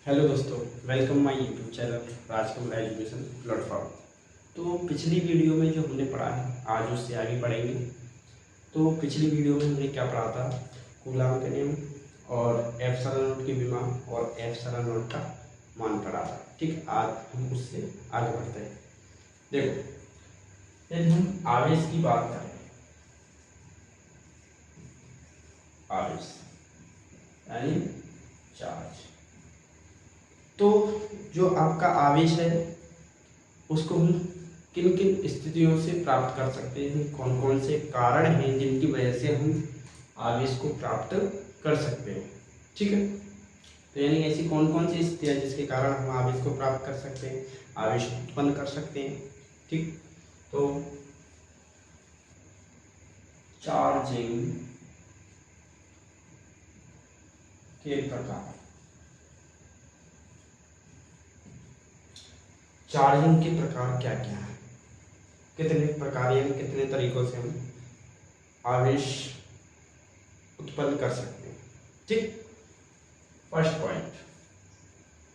Hello दोस्तों, welcome my YouTube channel Rajkamal education platform. तो पिछली वीडियो में जो हमने पढ़ा है आज उससे आगे पढ़ेंगे। तो पिछली वीडियो में हमने क्या पढ़ा था, कूलाम के नियम और एप्सिलॉन नॉट की विमा और एप्सिलॉन नॉट का मान पढ़ा था। ठीक, आज हम उससे आगे बढ़ते हैं। देखो, यदि हम आवेश की बात करें, आवेश यानी चार्ज, तो जो आपका आवेश है उसको हम किन किन स्थितियों से प्राप्त कर सकते हैं, कौन कौन से कारण हैं जिनकी वजह से हम आवेश को प्राप्त कर सकते हैं। ठीक है, तो यानी ऐसी कौन कौन सी स्थितियाँ जिसके कारण हम आवेश को प्राप्त कर सकते हैं, आवेश उत्पन्न कर सकते हैं। ठीक, तो चार्जिंग के प्रकार, चार्जिंग के प्रकार क्या क्या है, कितने प्रकार या कितने तरीकों से हम आवेश उत्पन्न कर सकते हैं। ठीक, फर्स्ट पॉइंट,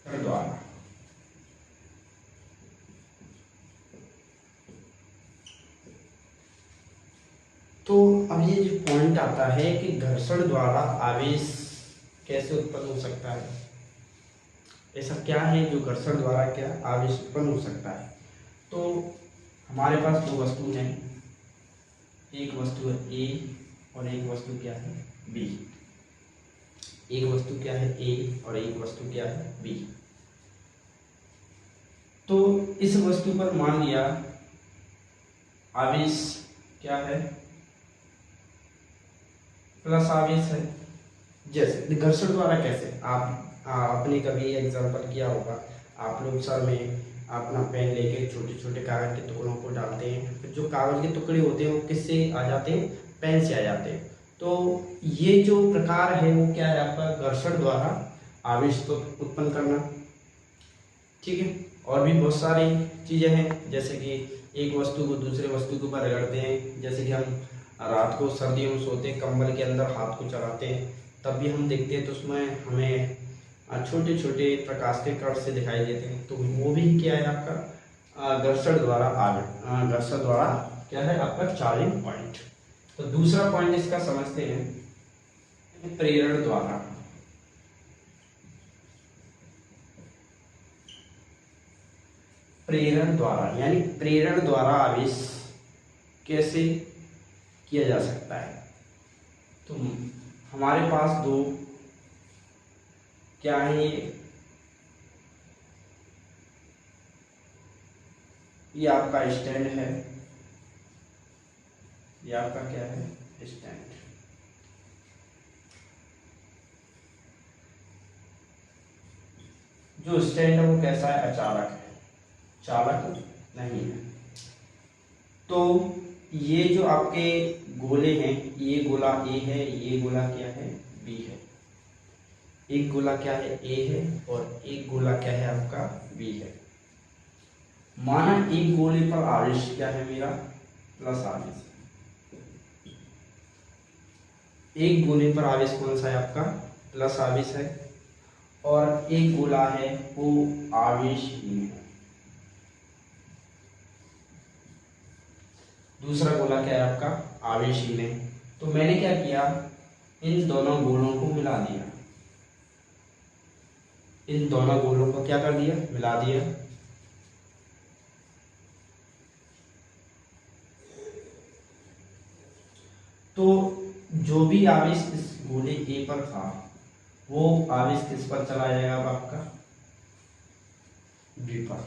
कण द्वारा। तो अब ये जो पॉइंट आता है कि घर्षण द्वारा आवेश कैसे उत्पन्न हो सकता है, ऐसा क्या है जो घर्षण द्वारा क्या आवेश उत्पन्न हो सकता है। तो हमारे पास दो वस्तु हैं, एक वस्तु है ए और एक वस्तु क्या है बी। एक वस्तु क्या है ए और एक वस्तु क्या है बी। तो इस वस्तु पर मान लिया आवेश क्या है, प्लस आवेश है। जैसे घर्षण द्वारा कैसे, आपने कभी एग्जाम्पल किया होगा, आप लोग सर में अपना पेन लेके छोटे छोटे कागज के टुकड़ों को डालते हैं, फिर जो कागज के टुकड़े होते हैं वो किससे आ जाते हैं, पेन से आ जाते हैं। तो ये जो प्रकार है वो क्या है आपका, घर्षण द्वारा आवेश तो उत्पन्न करना। ठीक है, और भी बहुत सारी चीजें हैं, जैसे कि एक वस्तु को दूसरे वस्तु के ऊपर रगड़ते हैं, जैसे कि हम रात को सर्दियों में सोते हैं, कंबल के अंदर हाथ को चलाते हैं, तब भी हम देखते हैं तो उसमें हमें छोटे छोटे प्रकाश के कण से दिखाई देते हैं। तो वो भी क्या है आपका घर्षण द्वारा घर्षण द्वारा क्या है आपका चार्जिंग पॉइंट। तो दूसरा पॉइंट इसका समझते हैं, प्रेरण द्वारा। प्रेरण द्वारा यानी प्रेरण द्वारा आवेश कैसे किया जा सकता है। तो हमारे पास दो क्या है, ये आपका स्टैंड है, ये आपका क्या है स्टैंड। जो स्टैंड है वो कैसा है, अचालक है, चालक नहीं है। तो ये जो आपके गोले हैं, ये गोला ए है, ये गोला क्या है बी है। एक गोला क्या है ए है और एक गोला क्या है आपका बी है। माना एक गोले पर आवेश क्या है मेरा, प्लस आवेश। एक गोले पर आवेश कौन सा है आपका, प्लस आवेश है, और एक गोला है वो आवेशहीन है। दूसरा गोला क्या है आपका आवेशहीन है। तो मैंने क्या किया, इन दोनों गोलों को मिला दिया, इन दोनों गोलों को क्या कर दिया, मिला दिया। तो जो भी आवेश इस गोले ए पर था वो आवेश किस पर चला जाएगा, अब आपका बी पर।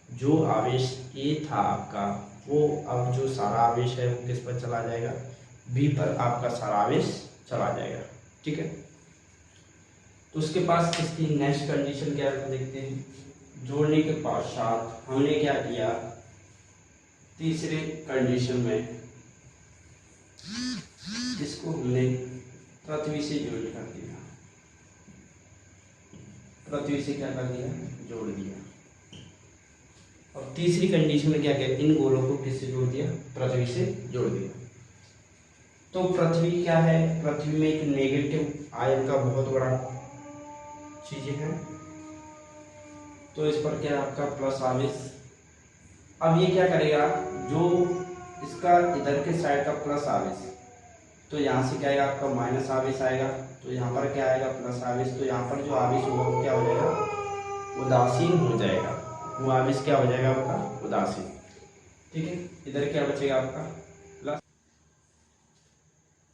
जो आवेश ए था आपका वो अब जो सारा आवेश है वो किस पर चला जाएगा, बी पर आपका सारा आवेश चला जाएगा। ठीक है, तो उसके पास इसकी नेक्स्ट कंडीशन क्या है देखते हैं। जोड़ने के पश्चात हमने क्या किया, तीसरे कंडीशन में इसको हमने पृथ्वी से जोड़ कर दिया, पृथ्वी से क्या कर दिया, जोड़ दिया। और तीसरी कंडीशन में क्या किया, इन गोलों को किससे जोड़ दिया, पृथ्वी से जोड़ दिया। तो पृथ्वी क्या है, पृथ्वी में एक नेगेटिव आयन का बहुत बड़ा चीजें हैं। तो इस पर क्या है आपका प्लस आवेश। अब ये क्या करेगा, जो इसका इधर के साइड का प्लस आवेश, तो यहाँ से क्या आएगा आपका माइनस आवेश आएगा, तो यहाँ पर क्या आएगा प्लस आवेश, तो यहाँ पर जो आवेश होगा वो क्या हो जाएगा, उदासीन हो जाएगा। वो आवेश क्या हो जाएगा आपका, उदासीन। ठीक है, इधर क्या बचेगा आपका प्लस।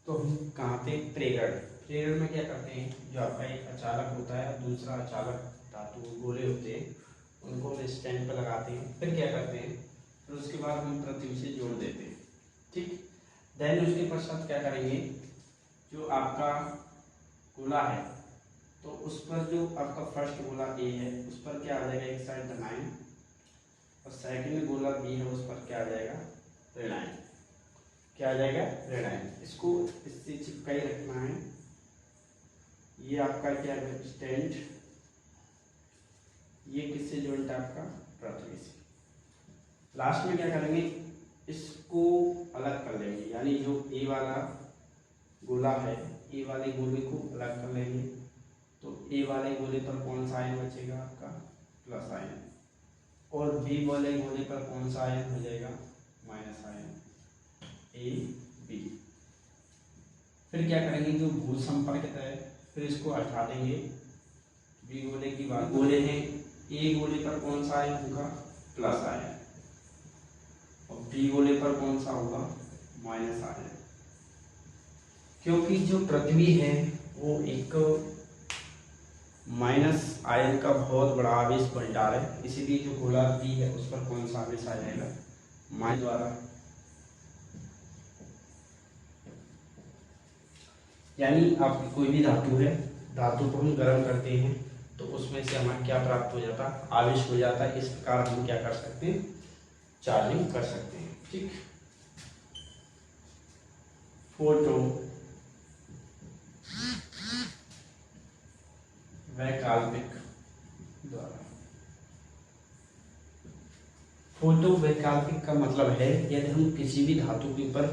तो हम कहाँ थे, प्रेरण। प्रेरण में क्या करते हैं, जो आपका एक अचालक होता है, दूसरा अचालक धातु गोले होते हैं, उनको हम स्टैंड पर लगाते हैं। फिर क्या करते हैं, फिर उसके बाद हम पृथ्वी से जोड़ देते हैं। ठीक, देन उसके पश्चात क्या करेंगे, जो आपका गोला है, तो उस पर जो आपका फर्स्ट गोला ए है उस पर क्या आ जाएगा एक साइड धनायन, और सेकंड गोला बी है उस पर क्या आ जाएगा ऋणायन। क्या आ जाएगा ऋणायन। इसको इससे चिपका ही रखना है। ये आपका क्या है स्टैंड, ये किससे जोड़ता है आपका पृथ्वी से। लास्ट में क्या करेंगे, इसको अलग कर लेंगे, यानी जो ए वाला गोला है, ए वाले गोले को अलग कर लेंगे। तो ए वाले गोले पर कौन सा आयन बचेगा आपका प्लस आयन, और बी वाले गोले पर कौन सा आयन हो जाएगा माइनस आयन, ए बी। फिर क्या करेंगे, जो भू संपर्क है फिर इसको हटा देंगे। बी गोले की बात, गोले हैं, ए गोले पर कौन सा आयन होगा प्लस आयन, और बी गोले पर कौन सा होगा माइनस आयन। क्योंकि जो पृथ्वी है वो एक माइनस आयन का बहुत बड़ा आवेश भंडार है, इसीलिए जो गोला बी है उस पर कौन सा आवेश आ जाएगा माइनस द्वारा। यानी आपकी कोई भी धातु है, धातु को हम गर्म करते हैं तो उसमें से हमें क्या प्राप्त हो जाता है, आवेश हो जाता है। इस प्रकार हम क्या कर सकते हैं, चार्जिंग कर सकते हैं। ठीक, फोटो वैकल्पिक द्वारा। फोटो वैकल्पिक का मतलब है यदि हम किसी भी धातु के ऊपर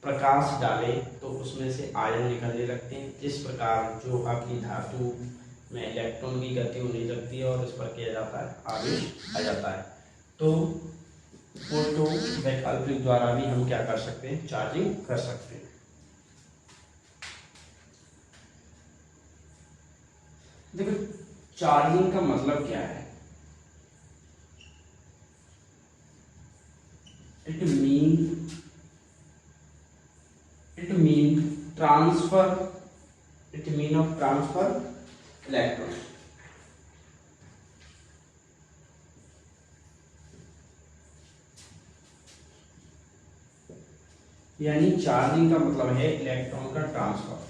प्रकाश डालें तो उसमें से आयन निकलने लगते हैं। इस प्रकार जो आपकी धातु में इलेक्ट्रॉन की गति होने लगती है और उस पर किया जाता है आवेश आ जाता है। तो फोटो वैकल्पिक द्वारा भी हम क्या कर सकते हैं, चार्जिंग कर सकते हैं। देखो चार्जिंग का मतलब क्या है, it mean transfer, it mean of transfer electron. यानी चार्जिंग का मतलब है इलेक्ट्रॉन का ट्रांसफर।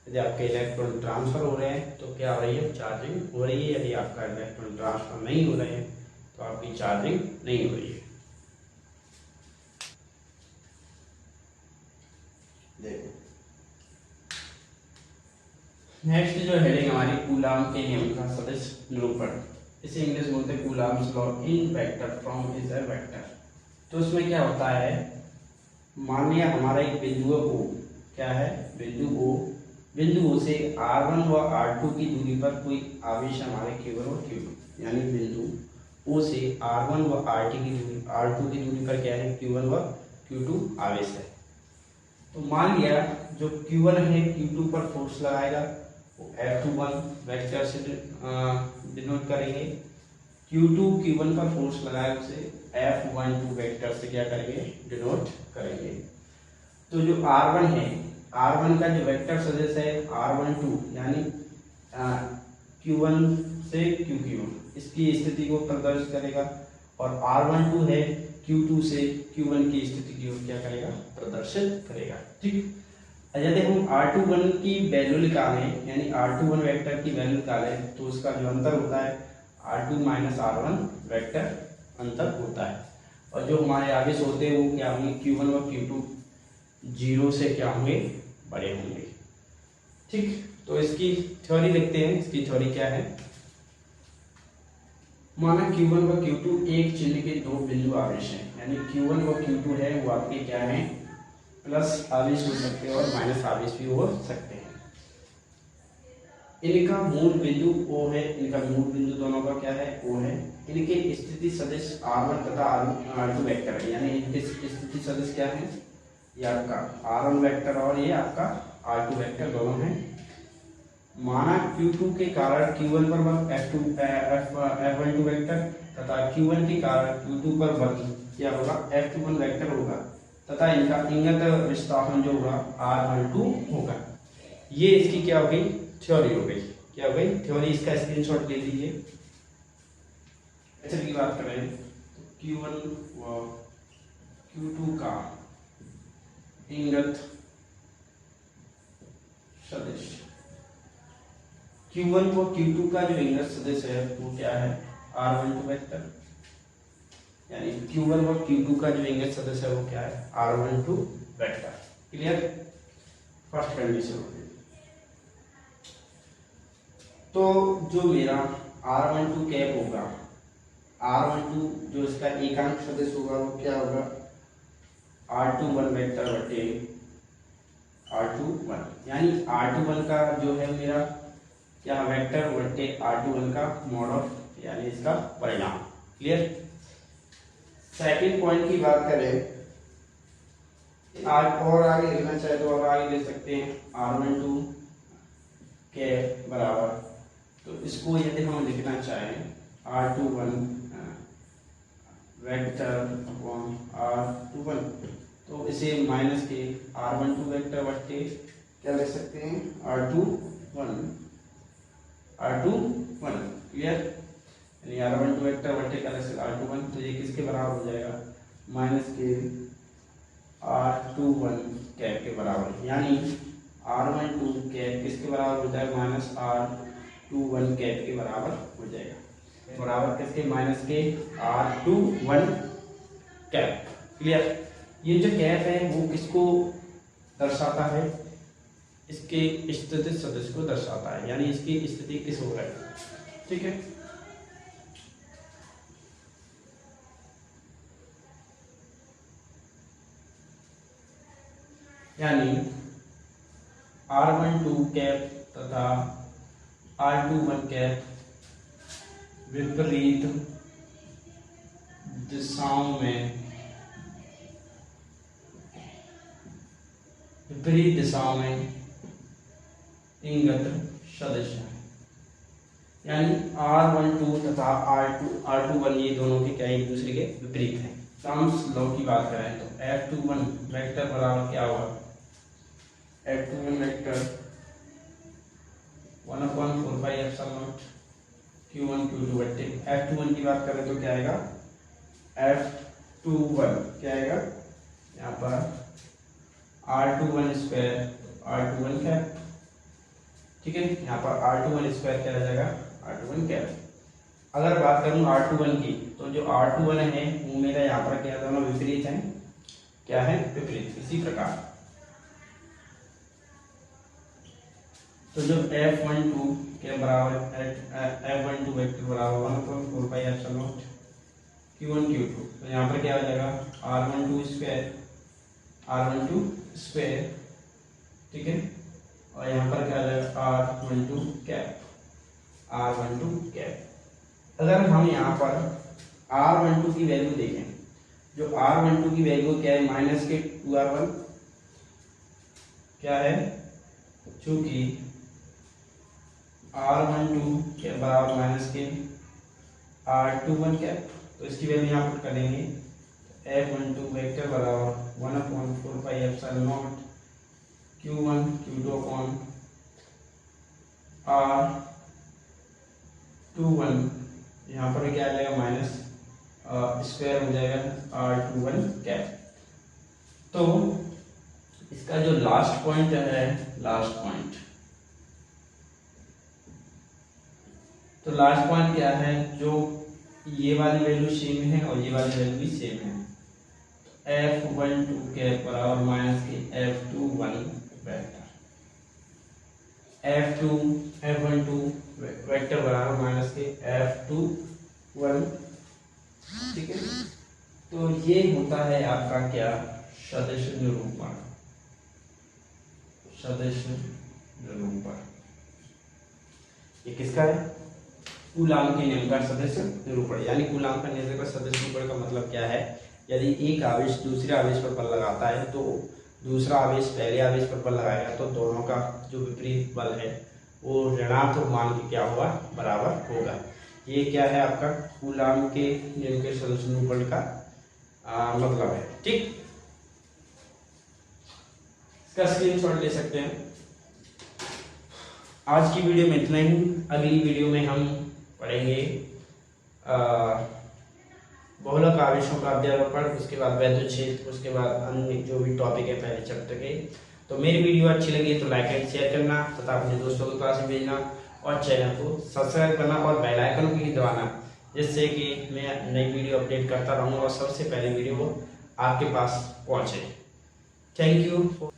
यदि आपके इलेक्ट्रॉन ट्रांसफर हो रहे हैं तो क्या हो रही है, चार्जिंग हो रही है। यदि आपका इलेक्ट्रॉन ट्रांसफर नहीं हो रहे हैं तो आपकी चार्जिंग नहीं हो रही है। देखो नेक्स्ट जो हेडिंग हमारी कूलाम के नियम का सदिश निरूपण, इसे इंग्लिश बोलते हैं coulombs law in vector from is a vector. तो इसमें क्या होता है, मान लिया हमारा एक बिंदु O, क्या है बिंदु O से R1 व R2 की दूरी पर कोई आवेश हमारे Q1 और Q2, यानी बिंदु O से R1 व R2 की दूरी पर क्या है Q1 व Q2 आवेश है। तो मान लिया जो Q1 है Q2 पर फोर्स लगाएगा वो F21 वेक्टर से डिनोट करेंगे। Q2 Q1 पर फोर्स लगाए उसे F12 वेक्टर से क्या करेंगे, डिनोट करेंगे। तो जो R1 है, R1 का जो वेक्टर सदिश है R12, यानी Q1 से QQ1, इसकी स्थिति को प्रदर्शित करेगा, और R12 है Q2 से Q1 की स्थिति को क्या करेगा, प्रदर्शित करेगा। ठीक, यदि हम R21 की वैल्यू निकालें, यानी R21 वेक्टर की वैल्यू निकालें, तो उसका जो अंतर होता है R2 माइनस R1 वेक्टर अंतर होता है। और जो हमारे आवेश होते हैं वो क्या होंगे, Q1 व Q2 जीरो से क्या होंगे, बड़े होंगे। ठीक, तो इसकी थ्योरी देखते हैं। इसकी थ्योरी क्या है, माना Q1 व Q2 एक चिन्ह के दो बिंदु आवेश हैं, यानी Q1 व Q2 है वो आपके क्या हैं, प्लस आवेश हो सकते हैं और माइनस आवेश भी हो सकते हैं। इनका मूल बिंदु O है, इनका मूल बिंदु दोनों का क्या है, O है। इनके स्थिति सदिश R1 तथा R2 वेक्टर है, यानी इनके स्थिति सदिश क्या है, ये आपका R1 वेक्टर और ये आपका R2 वेक्टर दोनों हैं। माना Q2 के कारण Q1 पर बल F12 वेक्टर तथा Q1 के कारण Q2 पर बल क्या होगा, F21 वेक्टर होगा तथा इनका इंगत विस्थापन जो होगा R12 होगा। ये इसकी क्या हो गई, थ्योरी हो गई। क्या हो गई, थ्योरी। इसका स्क्रीनशॉट ले लीजिए। अच्छा की बात करें तो Q1 व Q2 का इंगत सदिश, Q1 व Q2 का जो इंगत सदिश है वो क्या है, R12 वेक्टर, यानी Q1 व Q2 का जो इंगत सदिश है वो क्या है, R12 vector. Clear, first condition हो गई। तो जो मेरा R12 कैप होगा, R12 जो इसका एकांक सदिश होगा वो क्या होगा, R21 वेक्टर बटे R21, यानी R21 का जो है मेरा क्या वेक्टर बटे R21 का मॉड ऑफ, यानी इसका परिणाम। क्लियर। सेकंड पॉइंट की बात करें, आज और आगे लिखना चाहे तो और आगे ले सकते हैं, R12 के बराबर, तो इसको यदि हम लिखना चाहें R21 वेक्टर अपॉन R21, तो इसे माइनस के R12 वेक्टर बटे क्या लिख सकते हैं, R21। क्लियर, यानी R12 वेक्टर बटे क्या लिख सकते हैं, R21। तो ये किसके बराबर हो जाएगा, माइनस के R21 कैप के बराबर, यानी R12 कैप किसके बराबर हो जाएगा, माइनस R21 कैप के बराबर हो जाएगा। बराबर किसके, माइनस के R21 कैप। क्लियर। ये जो कैप है वो किसको दर्शाता है, इसके स्थिति सदिश को दर्शाता है, यानी इसकी स्थिति किस हो रही है। ठीक है, यानी R12 कैप तथा R21 कैप विपरीत दिशाओं में इंगत सदिश है, यानी R12 तथा R21 ये दोनों के क्या एक दूसरे के विपरीत हैं। टर्म्स लॉ की बात करें तो F21 वेक्टर बराबर क्या होगा, F21 वेक्टर 1/4πε0 Q1 Q2 बटे F21 की बात करें तो क्या आएगा, F21 क्या आएगा, यहाँ पर R21 स्क्वायर R21 कैप। ठीक है, यहाँ पर R21 स्क्वायर क्या आ जाएगा, R21 कैप। अगर बात करूँ R21 की, तो जो R21 है वो मेरा यहाँ पर क्या दोनों विपरीत है, क्या है, विपरीत। इसी प्रकार तो जो F12 के बराबर F12 वेक्टर बराबर 1/4πε0 Q1 Q2, तो यहाँ पर क्या हो जाएगा R12 स्क्वायर। ठीक है, और यहाँ पर क्या आ जाएगा R12 कैप। अगर हम यहाँ पर R12 की वैल्यू देखें, जो R12 की वैल्यू क्या है, माइनस के 2R1 क्या है, चूंकि R12 के बराबर माइनस के R21 कैप, तो इसकी वैल्यू यहाँ पुट करेंगे, F12 वेक्टर बराबर 1/4πε0 Q1 Q2 अपॉन R21, यहाँ पर क्या आ जाएगा, माइनस स्क्वायर हो जाएगा R21 कैप। तो इसका जो लास्ट पॉइंट है, तो लास्ट पॉइंट क्या है, जो ये वाली वैल्यू सेम है और ये वाली वैल्यू भी सेम है, F12 के बराबर माइनस के F21 वेक्टर, F12 वेक्टर बराबर माइनस के F21। ठीक है, तो ये होता है आपका क्या, सदिश निरूपण। ये किसका है? कूलाम के नियम का सदस्य निरूपण। यानी कूलाम का नियम का सदस्य निरूपण का मतलब क्या है? यदि एक आवेश दूसरे आवेश पर बल लगाता है तो दूसरा आवेश पहले आवेश पर बल लगाएगा तो दोनों का जो विपरीत बल है वो ऋणात्मक मान के क्या होगा? बराबर होगा। ये क्या है आपका कूलाम के नियम के सदस्य निरूपण का मतलब है। ठीक, इसका स्क्रीनशॉट ले सकते हैं। आज की वीडियो में इतना ही। अगली वीडियो में हम पढ़ेंगे बहुलक आवेशों का अध्यारोपण, उसके बाद वैद्युत क्षेत्र, उसके बाद अन्य जो भी टॉपिक है पहले चैप्टर के। तो मेरी वीडियो अच्छी लगी तो लाइक एंड शेयर करना तथा अपने दोस्तों के पास भेजना और चैनल को सब्सक्राइब करना और बेल आइकन को भी दबाना, जिससे कि मैं नई वीडियो अपडेट करता रहूँ और सबसे पहले वीडियो आपके पास पहुँचे। Thank you.